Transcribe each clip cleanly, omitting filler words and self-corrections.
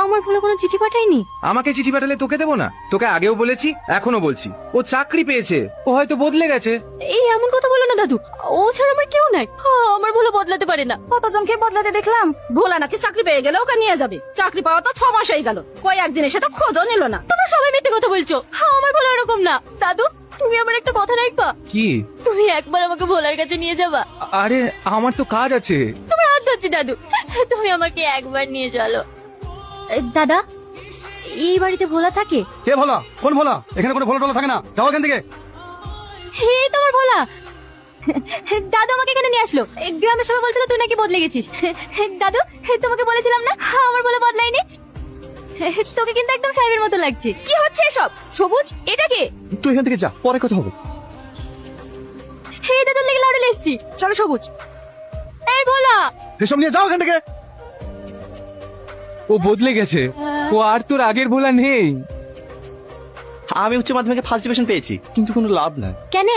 আমার বলে কোনো চিঠি পাঠায়নি? আমাকে চিঠি পাঠালে তোকে দেবো না? তোকে আগেও বলেছি, এখনো বলছি, ও চাকরি পেয়েছে, ও হয়তো বদলে গেছে। এই এমন কথা বলো না দাদু, ও ছাড়া আমার কেউ নাই। আমার ভোলা বদলাতে পারে না। কতজনকে বদলাতে দেখলাম। ভোলা নাকি চাকরি পেয়ে গেলে ওকে নিয়ে যাবে। চাকরি পাওয়া তো 6 মাস হয়ে গেল, কয়েকদিন এসে তো খোঁজও নিল না। তোমরা সবাই মিথ্যে কথা বলছো। আমার ভোলা এরকম না। দাদু, তুমি আমার একটা কথা রাখবা? কি? তুমি একবার আমাকে ভোলার কাছে নিয়ে যাবা? আরে আমার তো কাজ আছে। তোমার হাত ধরছি দাদু, তুমি আমাকে একবার নিয়ে চলো। দাদা, এই বাড়িতে ভোলা থাকে? কে ভোলা? কোন ভোলা? এখানে কোনো ভোলা টোলা থাকে না, যাও এখান থেকে। হে, তোমার ভোলা। দাদু আমাকে এখানে নিয়ে আসলো। গ্রামের সবাই বলছিল তুই নাকি বদলে গেছিস। দাদু, তোমাকে বলেছিলাম না আমার ভোলা বদলায়নি? তোকে কিন্তু একদম সাহেবের মতো লাগছে। কি হচ্ছে এসব? সবুজ, এটা কে? তুই এখান থেকে যা, পরে কথা হবে। হে দাদুর লেগে লাউডে এসছি। চলো সবুজ। এই ভোলা, এসব নিয়ে যাও এখান থেকে। ও বদলে গেছে, ও আর তোর আগের ভোলা নেই। আমি উচ্চ মাধ্যমিকে ফার্স্ট ডিভিশন পেয়েছি, কিন্তু কোনো লাভ নাই। কেন?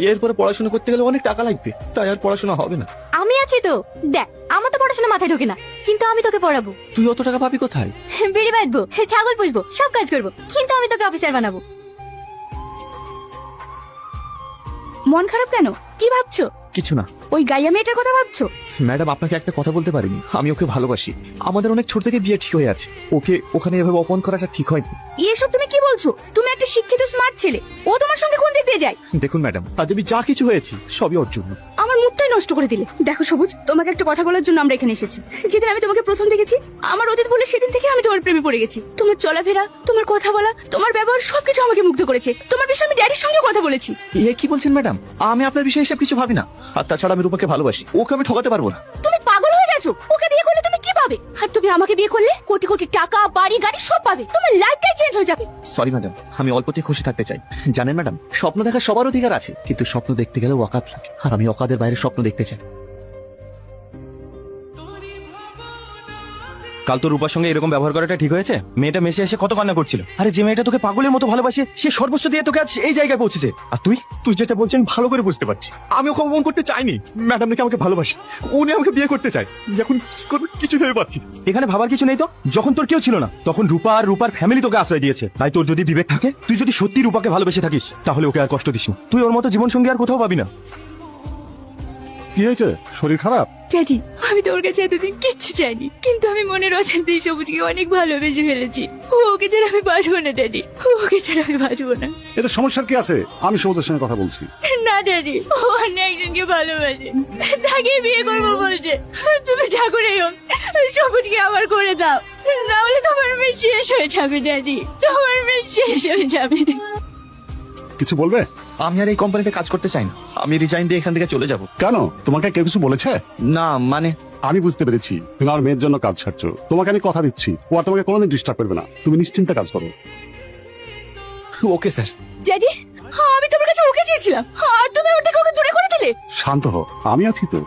এরপরে পড়াশোনা করতে গেলে অনেক টাকা লাগবে, তাই আর পড়াশোনা হবে না। আমি আছি তো। দেখ, আমার তো পড়াশোনা মাথায় ঢোকে না, কিন্তু আমি তোকে পড়াবো। তুই অত টাকা পাবি কোথায়? বিড়ি বাঁধবো, ছাগল পুষবো, সব কাজ করবো, কিন্তু আমি তোকে অফিসার বানাবো। মন খারাপ কেন? কি ভাবছো? কিছু না ওই গাইয়া মেয়েটার কথা ভাবছো? ম্যাডাম, আপনাকে একটা কথা বলতে পারিনি। আমি ওকে ভালোবাসি। আমাদের অনেক ছোট থেকে বিয়ে ঠিক হয়ে আছে। ওকে ওখানে এভাবে অপমান করাটা ঠিক হয়নি। এসব তুমি কি বলছো? তুমি একটা শিক্ষিত স্মার্ট ছেলে, ও তোমার সঙ্গে কোন দিক দিয়ে যায়? দেখুন ম্যাডাম, আজ আমি যা কিছু হয়েছি সবই ওর জন্য। আমার মুডটাই নষ্ট করে দিলে। দেখো সবুজ, তোমাকে একটা কথা বলার জন্য আমরা এখানে এসেছি। যেদিন আমি তোমাকে প্রথম দেখেছি, আমার অতীত বলে সেদিন থেকে আমি তোমার প্রেমে পড়ে গেছি। তোমার চলাফেরা, তোমার কথা বলা, তোমার ব্যবহার সবকিছু আমাকে মুগ্ধ করেছে। তোমার বিষয়ে আমি ড্যাডির সঙ্গে কথা বলেছি। এ কি বলছেন ম্যাডাম? আমি আপনার বিষয়ে এসব কিছু ভাবি না। আর তাছাড়া আমি রূপাকে ভালোবাসি, ওকে আমি ঠকাতে পারবো না। তুমি পাগল হয়ে গেছো? ওকে বিয়ে করলে তুমি কি পাবে? আর তুমি আমাকে বিয়ে করলে কোটি কোটি টাকা, বাড়ি, গাড়ি সব পাবে। তোমার লাইফটাই চেঞ্জ হয়ে যাবে। সরি ম্যাডাম, আমি অল্পতেই খুশি থাকতে চাই। জানেন ম্যাডাম, স্বপ্ন দেখার সবার অধিকার আছে, কিন্তু স্বপ্ন দেখতে গেলে ওয়াকাত লাগে, আর আমি অকাদের বাইরে স্বপ্ন দেখতে চাই। কাল তো রূপার সঙ্গে এরকম ব্যবহার করাটা ঠিক হয়েছে? মেয়েটা মেসে এসে কত কান্না করছিল। আরে যে মেয়েটা তোকে পাগলের মতো ভালোবাসে, সে সর্বোচ্চ দিয়ে তোকে আজ এই জায়গায় পৌঁছেছে, আর তুই? তুই যেটা বলছেন ভালো করে বুঝতে পারছি। আমি ওকে অপমান করতে চাইনি। ম্যাডাম নাকি আমাকে ভালোবাসে, উনি আমাকে বিয়ে করতে চায়। এখন কি করবো কিছু ভেবে পাচ্ছি না। এখানে ভাবার কিছু নেই তো। যখন তোর কেউ ছিল না, তখন রূপা আর রূপার ফ্যামিলি তোকে আশ্রয় দিয়েছে। তাই তোর যদি বিবেক থাকে, তুই যদি সত্যি রূপাকে ভালোবেসে থাকিস, তাহলে ওকে আর কষ্ট দিস না। তুই ওর মতো জীবন সঙ্গী আর কোথাও পাবি না। কি হয়েছে? শরীর খারাপ? ড্যাডি, আমি তোর কাছে এতদিন কিচ্ছু চাইনি, কিন্তু আমি মনের অজান্তেই সবুজকে অনেক ভালোবেসে ফেলেছি। ওকে ছাড়া আমি বাঁচবো না ড্যাডি, ওকে ছাড়া আমি বাঁচবো না। এতে সমস্যার কি আছে? আমি সবুজের সঙ্গে কথা বলছি। না ড্যাডি, ও অন্য একজনকে ভালোবাসে, তাকে বিয়ে করবো বলছে। তুমি যা করে হোক সবুজকে আবার করে দাও, না হলে তোমার মেয়ে শেষ হয়ে যাবে ড্যাডি, তোমার মেয়ে শেষ হয়ে যাবে। কিছু বলবে? আমি আর এই কোম্পানিতে কাজ করতে চাই না। আমি রিজাইন দিয়ে এখান থেকে চলে যাব। কেন? তোমাকে কেউ কিছু বলেছে? না মানে, আমি বুঝতে পেরেছি তুমি আমার মেয়ের জন্য কাজ ছাড়ছো। তোমাকে আমি কথা দিচ্ছি, ও আর তোমাকে কোনোদিন ডিস্টার্ব করবে না। তুমি নিশ্চিন্তে কাজ করো। Okay sir. ড্যাডি, আমি তোমার কাছে ওকে চেয়েছিলাম, আর তুমি ওটাকে ওকে দূরে করে দিলে। শান্ত হও, আমি আছি তো।